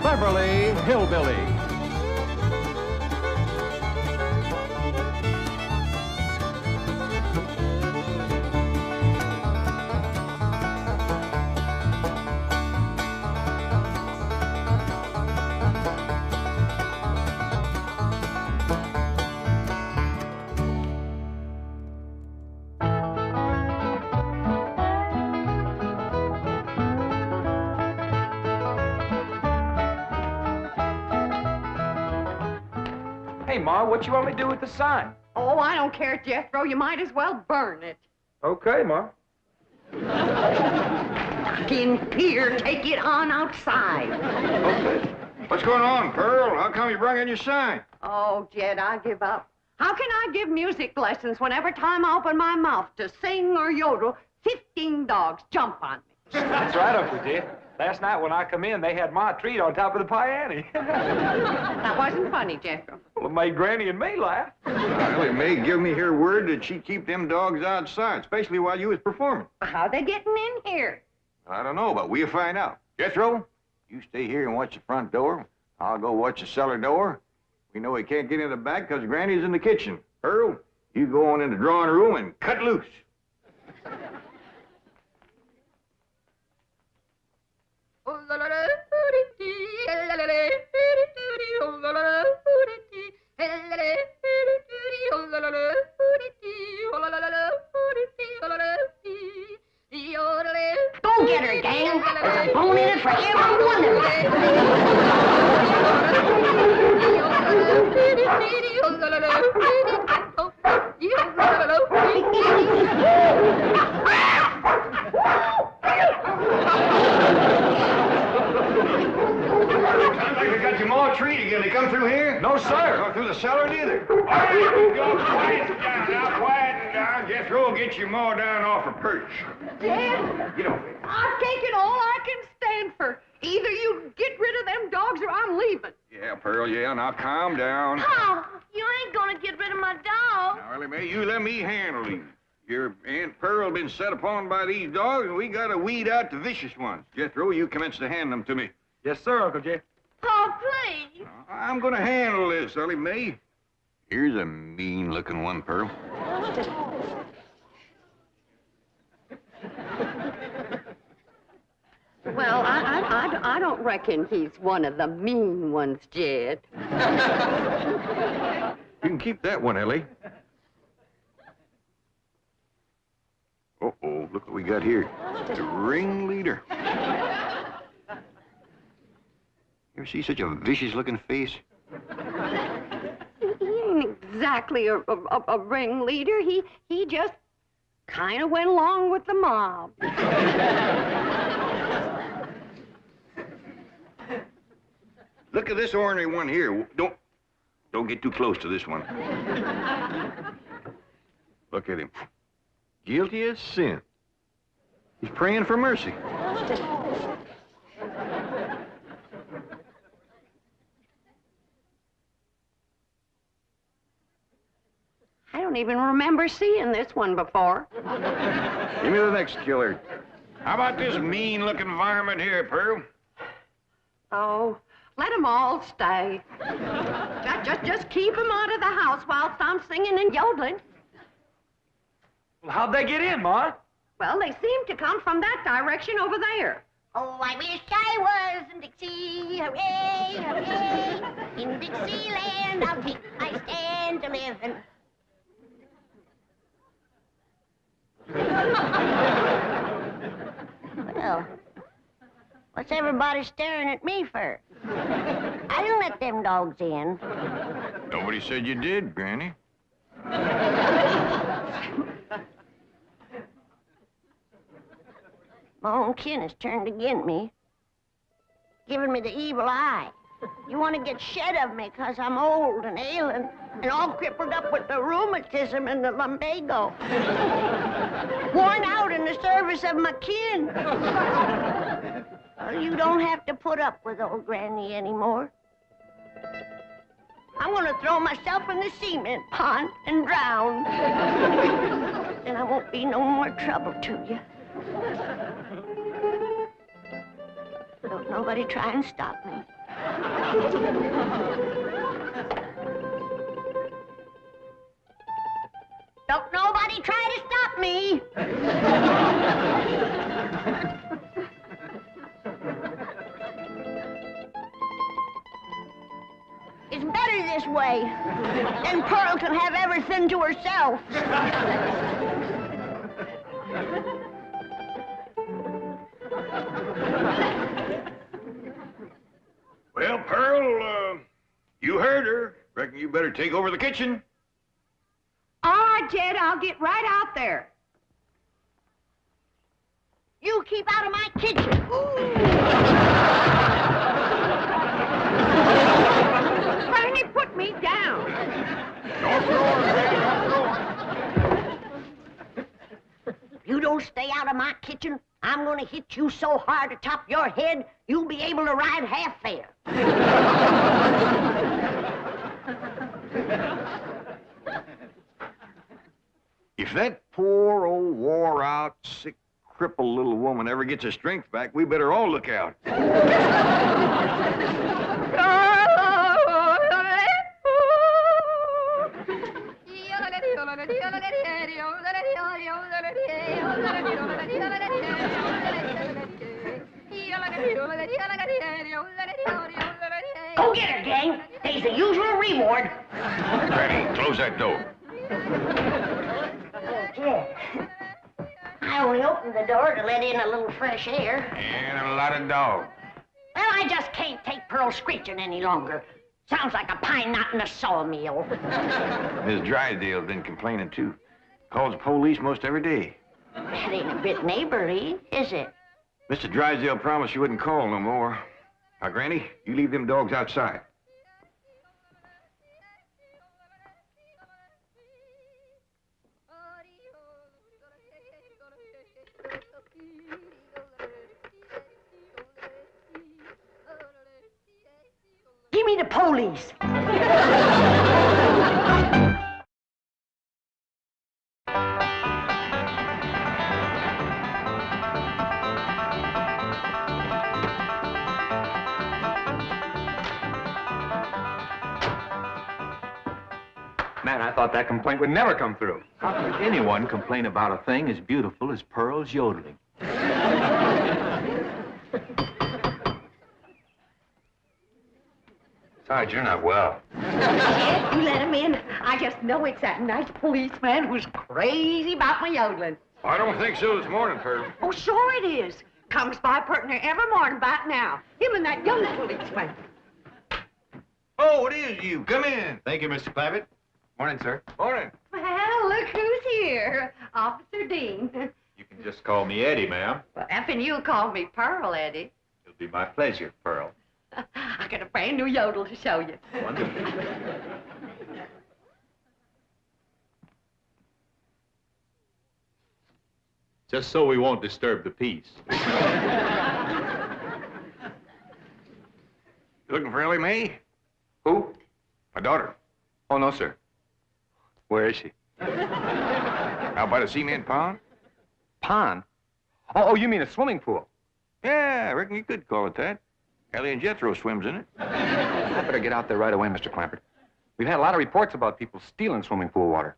Beverly Hillbillies. Hey, Ma, what you want me to do with the sign? Oh, I don't care, Jethro. You might as well burn it. Okay, Ma. In here, take it on outside. Okay. What's going on, Pearl? How come you brought in your sign? Oh, Jed, I give up. How can I give music lessons when every time I open my mouth to sing or yodel, 15 dogs jump on me? That's right, Uncle Jed. Last night when I come in, they had my treat on top of the piano. That wasn't funny, Jethro. Well, it made Granny and me laugh. Well, it may give me her word that she'd keep them dogs outside, especially while you was performing. How they getting in here? I don't know, but we'll find out. Jethro, you stay here and watch the front door. I'll go watch the cellar door. We know he can't get in the back because Granny's in the kitchen. Pearl, you go on in the drawing room and cut loose. Go get her, gang. There's a bone in it for every one of Sounds like they got your more treat again. They come through here? No, sir. Or through the cellar neither. All right, go quiet down now, quiet down. Jethro will get you more down off her perch. Dad, Get over it. I've taken all I can stand for. Either you get rid of them dogs or I'm leaving. Yeah, Pearl, yeah. Now calm down. Oh, you ain't gonna get rid of my dog. Now, Ellie Mae, you let me handle these. Your Aunt Pearl been set upon by these dogs, and we gotta weed out the vicious ones. Jethro, you commence to hand them to me. Yes, sir, Uncle Jed. Oh, please. I'm gonna handle this, Ellie Mae. Here's a mean-looking one, Pearl. Well, I don't reckon he's one of the mean ones, Jed. You can keep that one, Ellie. Uh-oh, look what we got here. The ringleader. You ever see such a vicious-looking face? He ain't exactly a ringleader. He just kind of went along with the mob. Look at this ornery one here. Don't get too close to this one. Look at him. Guilty as sin. He's praying for mercy. I don't even remember seeing this one before. Give me the next killer. How about this mean-looking varmint here, Pearl? Oh, let them all stay. Just keep them out of the house whilst I'm singing and yodeling. Well, how'd they get in, Ma? Well, they seem to come from that direction over there. Oh, I wish I was in Dixie, hooray, hooray. In Dixieland, I'll take my stand to living. Well, what's everybody staring at me for? I didn't let them dogs in. Nobody said you did, Granny. My own kin has turned against me, giving me the evil eye. You want to get shed of me because I'm old and ailing and all crippled up with the rheumatism and the lumbago. Worn out in the service of my kin. Well, you don't have to put up with old Granny anymore. I'm going to throw myself in the cement pond and drown. Then I won't be no more trouble to you. Don't nobody try and stop me. Don't nobody try to stop me. It's better this way. Then Pearl can have everything to herself. Well, Pearl, you heard her. Reckon you better take over the kitchen. All right, Jed, I'll get right out there. You keep out of my kitchen. Granny, put me down. Don't throw her, Granny, don't throw her. If you don't stay out of my kitchen, I'm gonna hit you so hard atop your head, you'll be able to ride half fare. If that poor old wore-out, sick, crippled little woman ever gets her strength back, we better all look out. Go get her, gang. There's the usual reward. Granny, close that door. Okay. I only opened the door to let in a little fresh air. And a lot of dogs. Well, I just can't take Pearl screeching any longer. Sounds like a pine knot in a sawmill. Miss Drysdale's been complaining, too. Calls the police most every day. That ain't a bit neighborly, is it? Mr. Drysdale promised she wouldn't call no more. Now, Granny, you leave them dogs outside. Give me the police. Man, I thought that complaint would never come through. How could anyone complain about a thing as beautiful as Pearl's yodeling? Besides, you're not well. Jed, you let him in. I just know it's that nice policeman who's crazy about my yodeling. I don't think so this morning, Pearl. Oh, sure it is. Comes by partner every morning about now. Him and that young policeman. Oh, it is you. Come in. Thank you, Mr. Clavitt. Morning, sir. Morning. Well, look who's here. Officer Dean. You can just call me Eddie, ma'am. Well, effing you call me Pearl, Eddie. It'll be my pleasure, Pearl. I got a brand new yodel to show you. Wonderful. Just so we won't disturb the peace. Looking for Ellie Mae? Who? My daughter. Oh, no, sir. Where is she? Out by the cement pond? Pond? Oh, you mean a swimming pool? Yeah, I reckon you could call it that. Ellie and Jethro swims in it. I better get out there right away, Mr. Clampert. We've had a lot of reports about people stealing swimming pool water.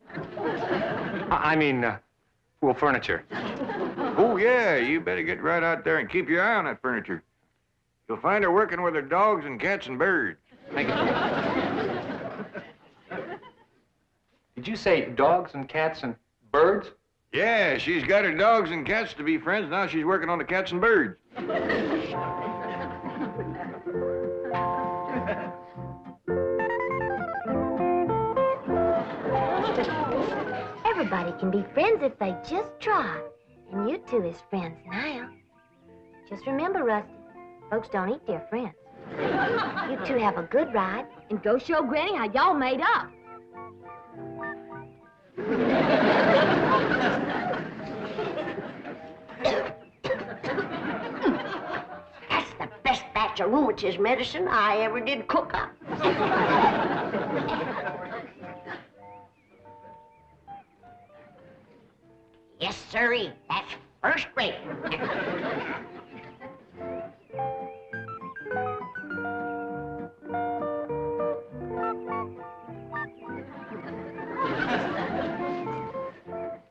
I mean, pool furniture. Oh, yeah, you better get right out there and keep your eye on that furniture. You'll find her working with her dogs and cats and birds. Thank you. Did you say dogs and cats and birds? Yeah, she's got her dogs and cats to be friends. Now she's working on the cats and birds. Everybody can be friends if they just try. And you two is friends now. Just remember, Rusty, folks don't eat their friends. You two have a good ride and go show Granny how y'all made up. That's the best batch of rheumatism medicine I ever did cook up. Yes, sirree. That's first rate.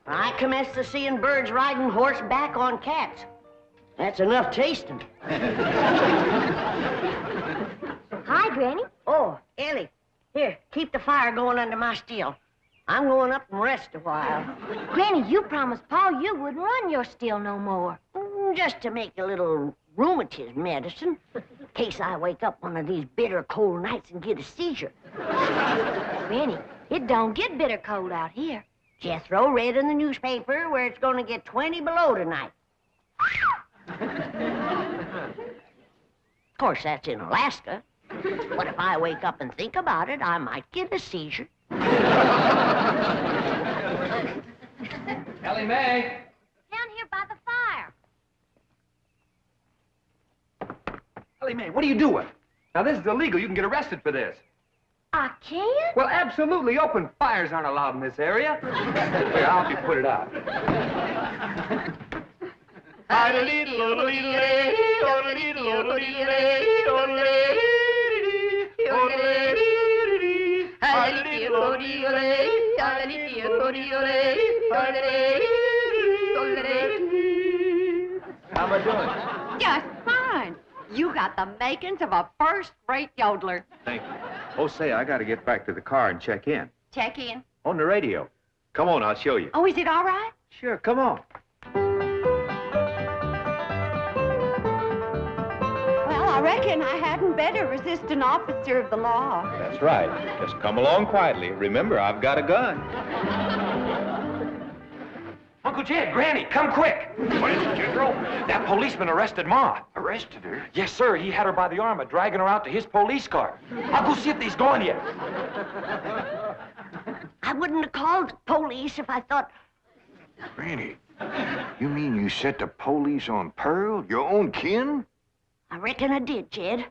I commenced to seeing birds riding horseback on cats. That's enough tasting. Hi, Granny. Oh, Ellie, here, keep the fire going under my steel. I'm going up and rest a while. Granny, you promised Pa you wouldn't run your still no more. Just to make a little rheumatism medicine, in case I wake up one of these bitter cold nights and get a seizure. Granny, it don't get bitter cold out here. Jethro read in the newspaper where it's going to get 20 below tonight. Of course, that's in Alaska. But if I wake up and think about it, I might get a seizure. Ellie Mae! Down here by the fire. Ellie Mae, what are you doing? Now, this is illegal. You can get arrested for this. I can't? Well, absolutely. Open fires aren't allowed in this area. Here, I'll help you put it out. How am I doing? Just fine. You got the makings of a first-rate yodeler. Thank you. Oh, say, I got to get back to the car and check in. Check in. On the radio. Come on, I'll show you. Oh, is it all right? Sure, come on. Well, I reckon I hadn't better resist an officer of the law. That's right. Just come along quietly. Remember, I've got a gun. Uncle Jed, Granny, come quick. What is it, Jethro? That policeman arrested Ma. Arrested her? Yes, sir. He had her by the arm and dragging her out to his police car. I'll go see if he's gone yet. I wouldn't have called the police if I thought... Granny, you mean you set the police on Pearl, your own kin? I reckon I did, Jed.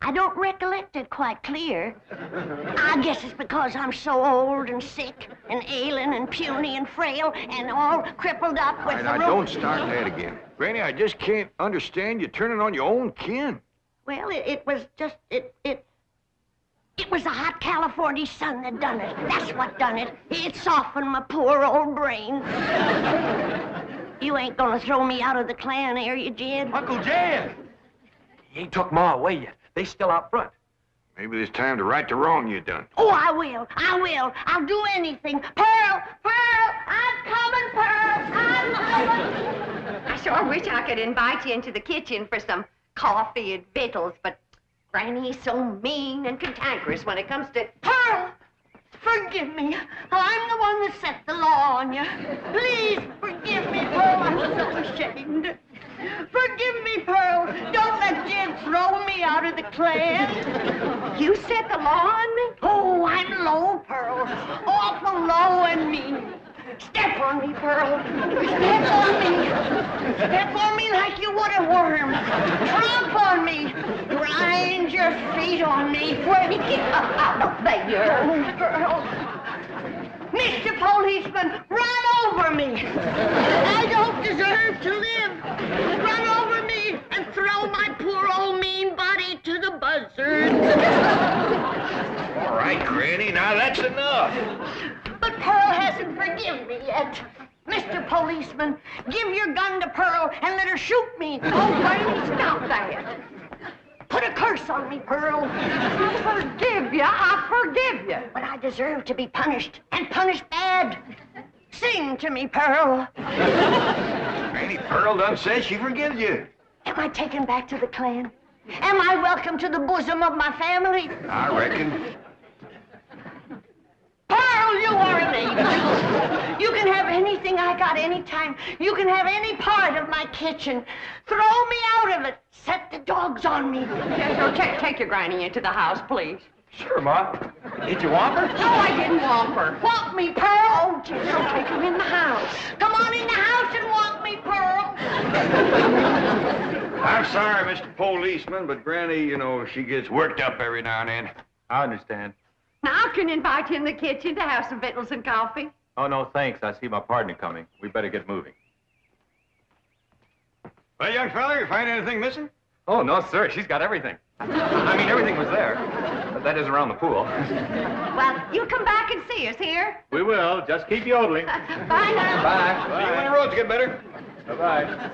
I don't recollect it quite clear. I guess it's because I'm so old and sick and ailing and puny and frail and all crippled up with All the right, now, rope. don't start that again. Granny, I just can't understand you turning on your own kin. Well, it was just, it was the hot California sun that done it. That's what done it. It softened my poor old brain. You ain't gonna throw me out of the clan, are you, Jed? Uncle Jed! He ain't took Ma away yet. They still out front. Maybe it's time to right the wrong you done. Oh, I will. I'll do anything. Pearl! I'm coming, Pearl! I'm coming! I sure wish I could invite you into the kitchen for some coffee and victuals, but Granny's so mean and cantankerous when it comes to... Pearl! Forgive me. I'm the one that set the law on you. Please forgive me, Pearl. I'm so ashamed. Forgive me, Pearl. Don't let Jed throw me out of the clan. You set the law on me? Oh, I'm low, Pearl. Awful low and mean. Step on me, Pearl. Step on me. Step on me like you would a worm. Tromp on me. Grind your feet on me. Where did you get out of there? Pearl. Mr. Policeman, run over me. I don't deserve to live. Run over me and throw my poor old mean body to the buzzards. All right, Granny, now that's enough. But Pearl hasn't forgiven me yet. Mr. Policeman, give your gun to Pearl and let her shoot me. Oh, Granny, stop that. Put a curse on me, Pearl. I forgive you. But I deserve to be punished, and punished bad. Sing to me, Pearl. Granny, Pearl done says she forgives you. Am I taken back to the clan? Am I welcome to the bosom of my family? I reckon. Pearl, you are an angel. You can have anything I got anytime. You can have any part of my kitchen. Throw me out of it. Set the dogs on me. Take your Granny into the house, please. Sure, Ma. Did you want her? No, I didn't want her. Want me, Pearl? Oh, Jethro, take her in the house. Come on in the house and want me, Pearl. I'm sorry, Mr. Policeman, but Granny, you know, she gets worked up every now and then. I understand. Now, I can invite you in the kitchen to have some victuals and coffee. Oh, no, thanks. I see my partner coming. We better get moving. Well, young fella, you find anything missing? Oh, no, sir. She's got everything. I mean, everything was there. That isn't around the pool. Well, you come back and see us here. We will. Just keep yodeling. Bye now. Bye. See you when the roads get better. Bye-bye.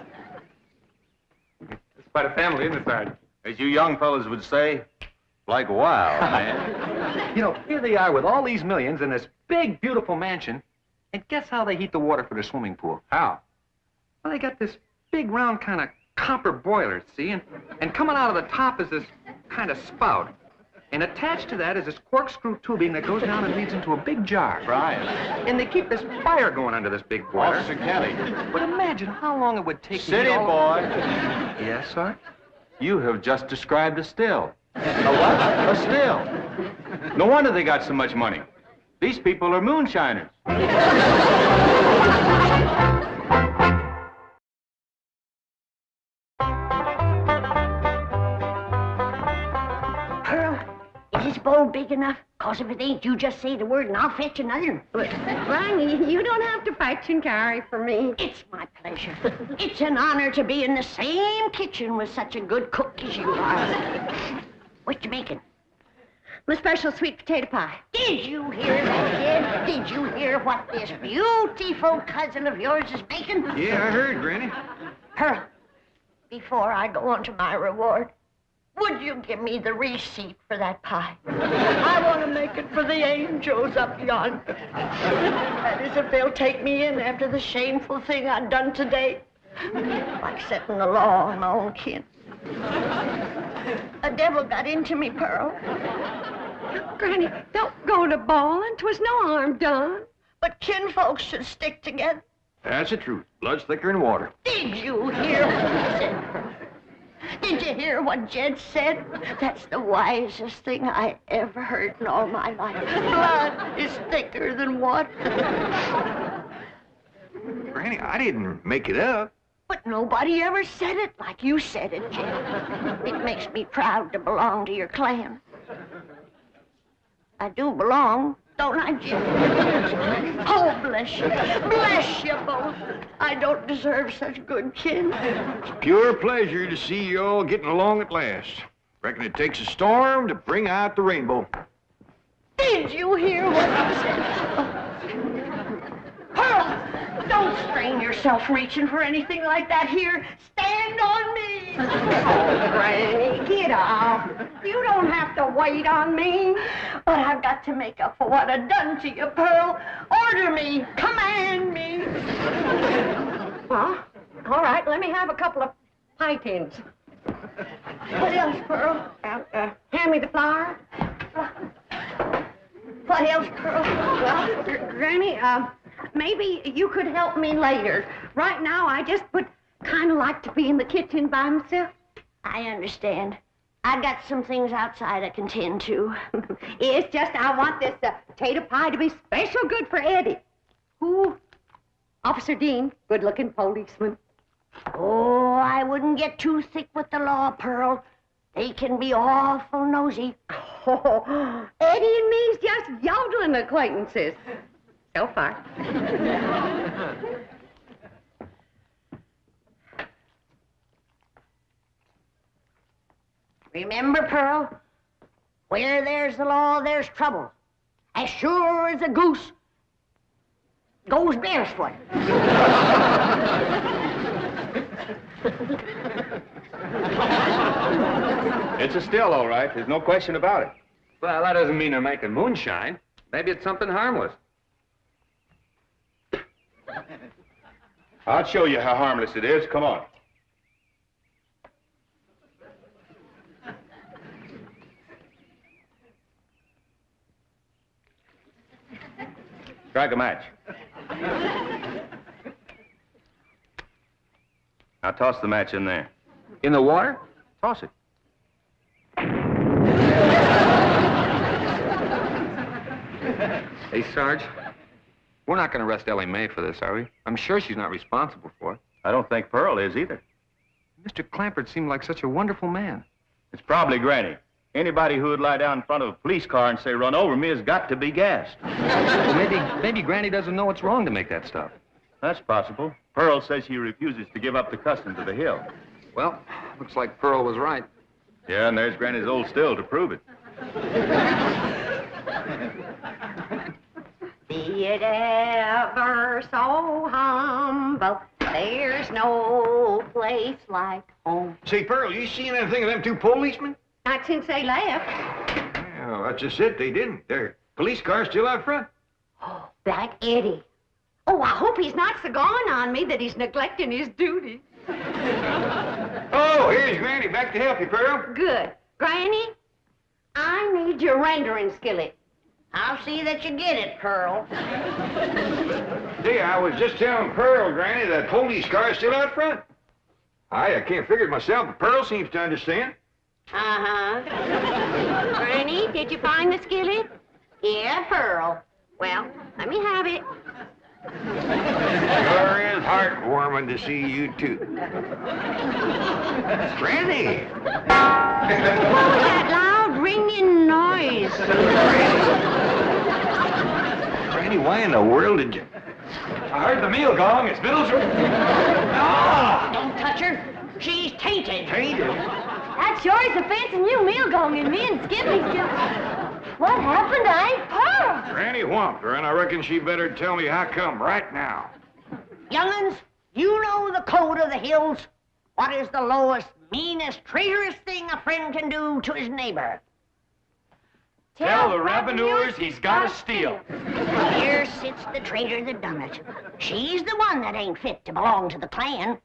It's quite a family, isn't it, Sergeant? As you young fellas would say, like wow, man. You know, here they are with all these millions in this big, beautiful mansion. And guess how they heat the water for their swimming pool? How? Well, they got this big, round kind of copper boiler, see? And coming out of the top is this kind of spout. And attached to that is this corkscrew tubing that goes down and leads into a big jar. Right. And they keep this fire going under this big boiler. Officer Kelly. But imagine how long it would take to City heat all... boy. Yes, sir? You have just described a still. A what? A still. No wonder they got so much money. These people are moonshiners. Pearl, is this bowl big enough? Cause if it ain't, you just say the word and I'll fetch another. Granny, you don't have to fetch and carry for me. It's my pleasure. It's an honor to be in the same kitchen with such a good cook as you are. What you making? My special sweet potato pie. Did you hear that, kid? Did you hear what this beautiful cousin of yours is making? Yeah, I heard, Granny. Pearl, before I go on to my reward, would you give me the receipt for that pie? I want to make it for the angels up yonder. That is, if they'll take me in after the shameful thing I've done today. Like setting the law on my own kin. A devil got into me, Pearl. Granny, don't go to bawling. 'Twas no harm done. But kinfolks should stick together. That's the truth. Blood's thicker than water. Did you hear what he said, Pearl? Did you hear what Jed said? That's the wisest thing I ever heard in all my life. Blood is thicker than water. Granny, I didn't make it up. But nobody ever said it like you said it, Jed. It makes me proud to belong to your clan. I do belong, don't I, Jed? Oh, bless you. Bless you both. I don't deserve such good kin. It's pure pleasure to see you all getting along at last. Reckon it takes a storm to bring out the rainbow. Did you hear what I said? Pearl, don't strain yourself reaching for anything like that here. Stand on me. Oh, Granny, get off. You don't have to wait on me. But I've got to make up for what I've done to you, Pearl. Order me. Command me. Huh? All right, let me have a couple of pie tins. What else, Pearl? Hand me the flour. What else, Pearl? Well, Granny, maybe you could help me later. Right now, I just would kind of like to be in the kitchen by myself. I understand. I got some things outside I can tend to. It's just I want this potato pie to be special good for Eddie. Who? Officer Dean, good-looking policeman. Oh, I wouldn't get too thick with the law, Pearl. They can be awful nosy. Oh, Eddie and me's just yodeling acquaintances. So far. Remember, Pearl, where there's the law, there's trouble. As sure as a goose goes barefoot. It's a still, all right. There's no question about it. Well, that doesn't mean they're making moonshine. Maybe it's something harmless. I'll show you how harmless it is. Come on. Strike a match. Now toss the match in there. In the water? Toss it. Hey, Sarge, we're not going to arrest Ellie Mae for this, are we? I'm sure she's not responsible for it. I don't think Pearl is either. Mr. Clampert seemed like such a wonderful man. It's probably Granny. Anybody who would lie down in front of a police car and say, "Run over me," has got to be gassed. Well, maybe Granny doesn't know it's wrong to make that stuff. That's possible. Pearl says she refuses to give up the custom to the hill. Well, looks like Pearl was right. Yeah, and there's Granny's old still to prove it. Be it ever so humble, there's no place like home. Say, Pearl, you seen anything of them two policemen? Not since they left. Well, that's just it. They didn't. Their police car's still out front. Oh, Black Eddie. Oh, I hope he's not so gone on me that he's neglecting his duty. Oh, here's Granny. Back to help you, Pearl. Good. Granny, I need your rendering skillet. I'll see that you get it, Pearl. Say, I was just telling Pearl, Granny, that police car's still out front. I can't figure it myself, but Pearl seems to understand. Uh-huh. Granny, did you find the skillet? Yeah, Pearl. Well, let me have it. Sure is heartwarming to see you two. Granny! What was that loud ringing noise? Granny, why in the world did you... I heard the meal gong. It's Biddle's room. Ah! Don't touch her. She's tainted. Tainted? That sure is a fancy new meal going in me and Skippy still. What happened to Aunt Pearl? Granny whumped her, and I reckon she better tell me how come right now. Young'uns, you know the code of the hills. What is the lowest, meanest, traitorous thing a friend can do to his neighbor? Tell the revenuers he's got to steal. Here sits the traitor that done it. She's the one that ain't fit to belong to the clan.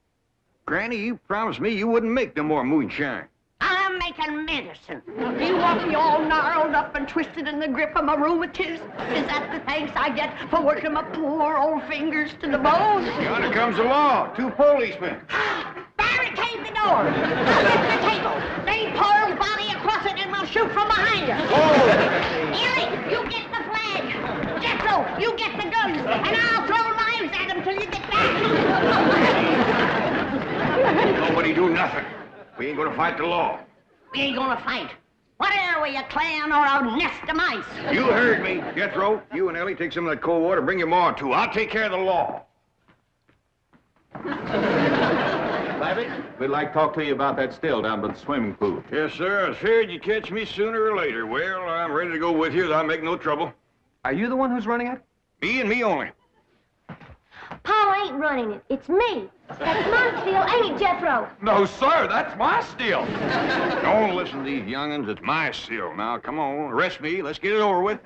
Granny, you promised me you wouldn't make no more moonshine. I'm making medicine. You want me all gnarled up and twisted in the grip of my rheumatism? Is that the thanks I get for working my poor old fingers to the bone? Yonder comes the law. 2 policemen. Barricade the door. Get the table. Lay Pearl's body across it and we'll shoot from behind her. Irene, you get the flag. Jethro, you get the guns. And I'll throw knives at them till you get back. Nobody do nothing. We ain't gonna fight the law. We ain't gonna fight. What are we, a clan or a nest of mice? You heard me. Jethro, you and Ellie take some of that cold water. Bring your ma, too. I'll take care of the law. Babbitt, we'd like to talk to you about that still down by the swimming pool. Yes, sir. I was feared you'd catch me sooner or later. Well, I'm ready to go with you. I'll make no trouble. Are you the one who's running it? Me and me only. Paul ain't running it. It's me. That's my steal, ain't it, Jethro? No, sir. That's my steal. Don't listen to these young'uns. It's my seal. Now, come on. Arrest me. Let's get it over with.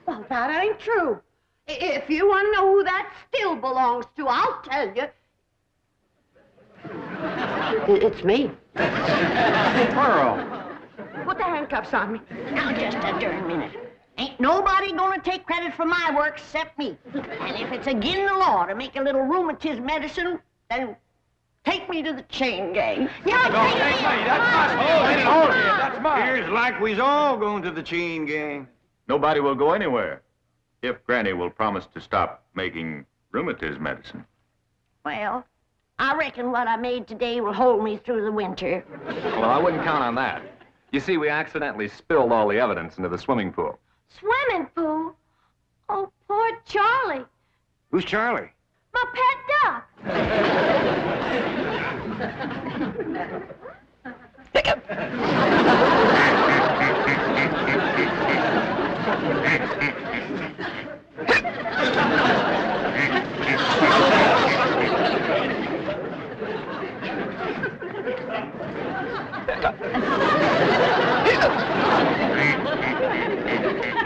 Well, that ain't true. If you want to know who that still belongs to, I'll tell you. It's me. Pearl. Put the handcuffs on me. Now, just a darn minute. Ain't nobody gonna take credit for my work except me. And if it's agin the law to make a little rheumatism medicine, then take me to the chain gang. No, hey, that's my steal. Ain't it all here? That's mine. Here's like we's all going to the chain gang. Nobody will go anywhere if Granny will promise to stop making rheumatism medicine. Well, I reckon what I made today will hold me through the winter. Well, I wouldn't count on that. You see, we accidentally spilled all the evidence into the swimming pool. Swimming pool? Oh, poor Charlie. Who's Charlie? My pet duck.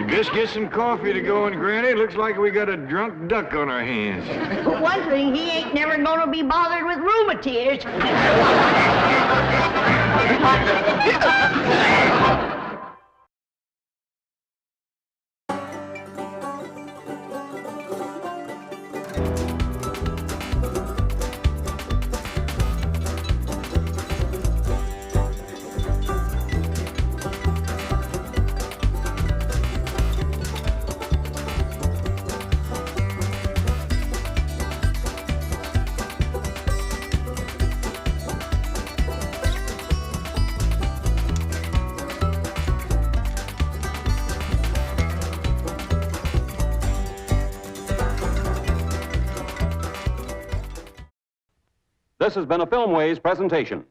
Just get some coffee to go in, Granny. Looks like we got a drunk duck on our hands. For one thing, he ain't never gonna be bothered with rheumatiz. This has been a Filmways presentation.